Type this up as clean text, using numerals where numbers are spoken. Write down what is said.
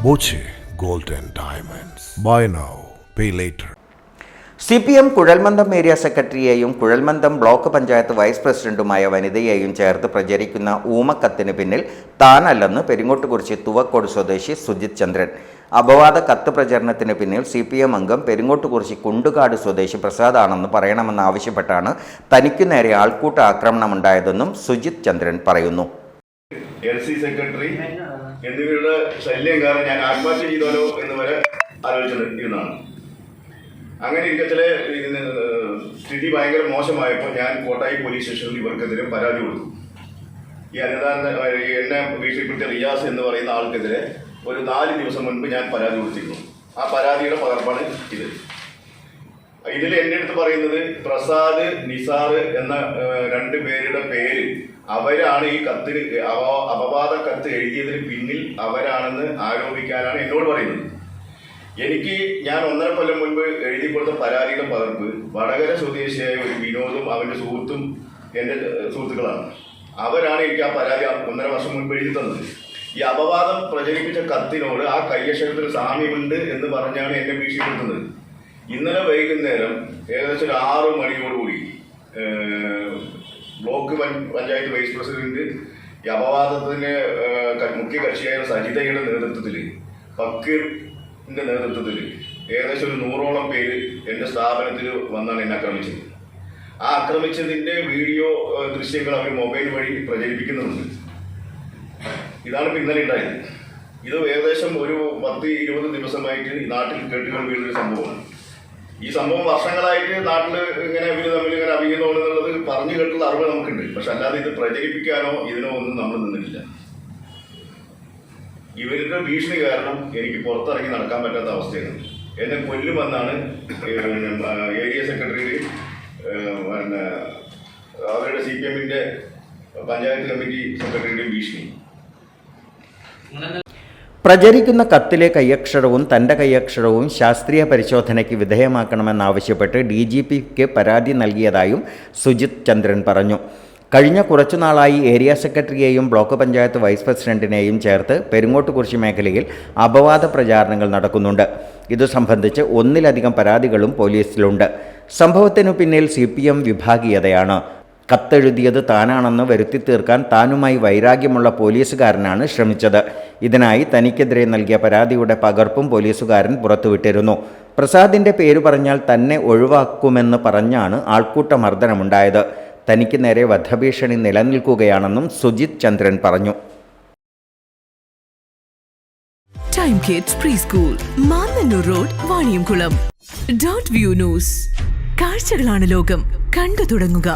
Boche Gold and Diamonds. Buy now, pay later. CPM കുഴൽമന്ദം area സെക്രട്ടറിയെയും കുഴൽമന്ദം block panchayat vice പ്രസിഡന്റുമായ വനിതയെയും ചേർത്ത് പ്രചരിക്കുന്ന ഊമക്കത്തിന് പിന്നിൽ താനല്ലെന്ന് പെരിങ്ങോട്ടുകുറിച്ചി തുവക്കോട് സ്വദേശി സുജിത് ചന്ദ്രൻ. അപവാദ കത്ത് പ്രചരണത്തിന് പിന്നിൽ CPM അംഗം പെരിങ്ങോട്ടുകുറിച്ചി കുണ്ടുകാട് സ്വദേശി പ്രസാദ് ആണെന്ന് പറയണമെന്നാവശ്യപ്പെട്ടാണ് തനിക്കു നേരെ ആൾക്കൂട്ട ആക്രമണമുണ്ടായതെന്നും സുജിത് ചന്ദ്രൻ പറയുന്നു. LC സെക്രട്ടറി എന്നിവരുടെ ശല്യം കാരണം ഞാൻ ആത്മഹത്യ ചെയ്താലോ എന്ന് വരെ ആലോചിച്ചിരുന്നതാണ്. അങ്ങനെ ഇരിക്കത്തിലെ സ്ഥിതി ഭയങ്കര മോശമായപ്പോൾ ഞാൻ കോട്ടായി പോലീസ് സ്റ്റേഷനിൽ ഇവർക്കെതിരെ പരാതി കൊടുത്തു. ഈ എന്നെ ഭീഷണിപ്പെടുത്തിയ റിയാസ് എന്ന് പറയുന്ന ആൾക്കെതിരെ ഒരു 4 ദിവസം മുൻപ് ഞാൻ പരാതി കൊടുത്തിരുന്നു. ആ പരാതിയുടെ പകർപ്പാണ് ഇത്. ഇതിൽ എൻ്റെ അടുത്ത് പറയുന്നത് പ്രസാദ്, നിസാർ എന്ന 2 പേരുടെ പേര് അവരാണ് ഈ കത്തിന് അപവാദ കത്ത് എഴുതിയതിന് പിന്നിൽ അവരാണെന്ന് ആരോപിക്കാനാണ് എന്നോട് പറയുന്നത്. ഞാൻ 1.5 കൊല്ലം മുൻപ് എഴുതി കൊടുത്ത പരാതിയുടെ പകർപ്പ് വടകര സ്വദേശിയായ ഒരു വിനോദും അവന്റെ സുഹൃത്തും എൻ്റെ സുഹൃത്തുക്കളാണ്. അവരാണ് എനിക്ക് ആ പരാതി 1.5 വർഷം മുൻപ് എഴുതി തന്നത്. ഈ അപവാദം പ്രചരിപ്പിച്ച കത്തിനോട് ആ കയ്യക്ഷരത്തിൽ സാമ്യമുണ്ട് എന്ന് പറഞ്ഞാണ് എന്നെ ഭീഷണിപ്പെടുത്തുന്നത്. ഇന്നലെ വൈകുന്നേരം ഏകദേശം ഒരു 6 മണിയോടുകൂടി ബ്ലോക്ക് പഞ്ചായത്ത് വൈസ് പ്രസിഡന്റ് ഈ അപവാദത്തിന് മുഖ്യ കക്ഷിയായ സജിതയുടെ നേതൃത്വത്തിൽ, ഫക്കീറിന്റെ നേതൃത്വത്തിൽ ഏകദേശം ഒരു 100ഓളം പേര് എൻ്റെ സ്ഥാപനത്തിൽ വന്നാണ് എന്നെ ആക്രമിച്ചത്. ആ ആക്രമിച്ചതിൻ്റെ വീഡിയോ ദൃശ്യങ്ങൾ അവർ മൊബൈൽ വഴി പ്രചരിപ്പിക്കുന്നുണ്ട്. ഇതാണ് ഇപ്പം ഇന്നലെ ഉണ്ടായത്. ഇത് ഏകദേശം ഒരു 10-20 ദിവസമായിട്ട് നാട്ടിൽ കേട്ടുകൾ വീഴുന്നൊരു സംഭവമാണ്. ഈ സംഭവം വർഷങ്ങളായിട്ട് നാട്ടിൽ ഇങ്ങനെ ഇവർ തമ്മിൽ ഇങ്ങനെ അഭിയുന്നു എന്നുള്ളത് പറഞ്ഞു കേട്ടുള്ള അറിവ് നമുക്കുണ്ട്. പക്ഷെ അല്ലാതെ ഇത് പ്രചരിപ്പിക്കാനോ ഇതിനോ ഒന്നും നമ്മൾ നിന്നിട്ടില്ല. ഇവരുടെ ഭീഷണി കാരണം എനിക്ക് പുറത്തിറങ്ങി നടക്കാൻ പറ്റാത്ത അവസ്ഥയാണ്. എന്നെ കൊല്ലുമെന്നാണ് ഏരിയ സെക്രട്ടറി അവരുടെ CPMന്റെ പഞ്ചായത്ത് കമ്മിറ്റി സെക്രട്ടറിയുടെ ഭീഷണി. പ്രചരിക്കുന്ന കത്തിലെ കയ്യക്ഷരവും തൻ്റെ കയ്യക്ഷരവും ശാസ്ത്രീയ പരിശോധനയ്ക്ക് വിധേയമാക്കണമെന്നാവശ്യപ്പെട്ട് DGPക്ക് പരാതി നൽകിയതായും സുജിത് ചന്ദ്രൻ പറഞ്ഞു. കഴിഞ്ഞ കുറച്ചുനാളായി ഏരിയ സെക്രട്ടറിയെയും ബ്ലോക്ക് പഞ്ചായത്ത് വൈസ് പ്രസിഡന്റിനെയും ചേർത്ത് പെരിങ്ങോട്ടുകുറിച്ചി മേഖലയിൽ അപവാദ പ്രചാരണങ്ങൾ നടക്കുന്നുണ്ട്. ഇതു സംബന്ധിച്ച് 1-ലധികം പരാതികളും പോലീസിലുണ്ട്. സംഭവത്തിനു പിന്നിൽ CPM വിഭാഗീയതയാണ്. കത്തെഴുതിയത് താനാണെന്ന് വരുത്തി തീർക്കാൻ താനുമായി വൈരാഗ്യമുള്ള പോലീസുകാരനാണ് ശ്രമിച്ചത്. ഇതിനായി തനിക്കെതിരെ നൽകിയ പരാതിയുടെ പകർപ്പും പോലീസുകാരൻ പുറത്തുവിട്ടിരുന്നു. പ്രസാദിൻ്റെ പേര് പറഞ്ഞാൽ തന്നെ ഒഴിവാക്കുമെന്ന് പറഞ്ഞാണ് ആൾക്കൂട്ട മർദ്ദനമുണ്ടായത്. തനിക്ക് നേരെ വധഭീഷണി നിലനിൽക്കുകയാണെന്നും സുജിത് ചന്ദ്രൻ പറഞ്ഞു. Time kids pre school, Mannannur road, Vaniyamkulam. .view news. കാഴ്ചകളാണ് ലോകം, കണ്ടു തുടങ്ങുക.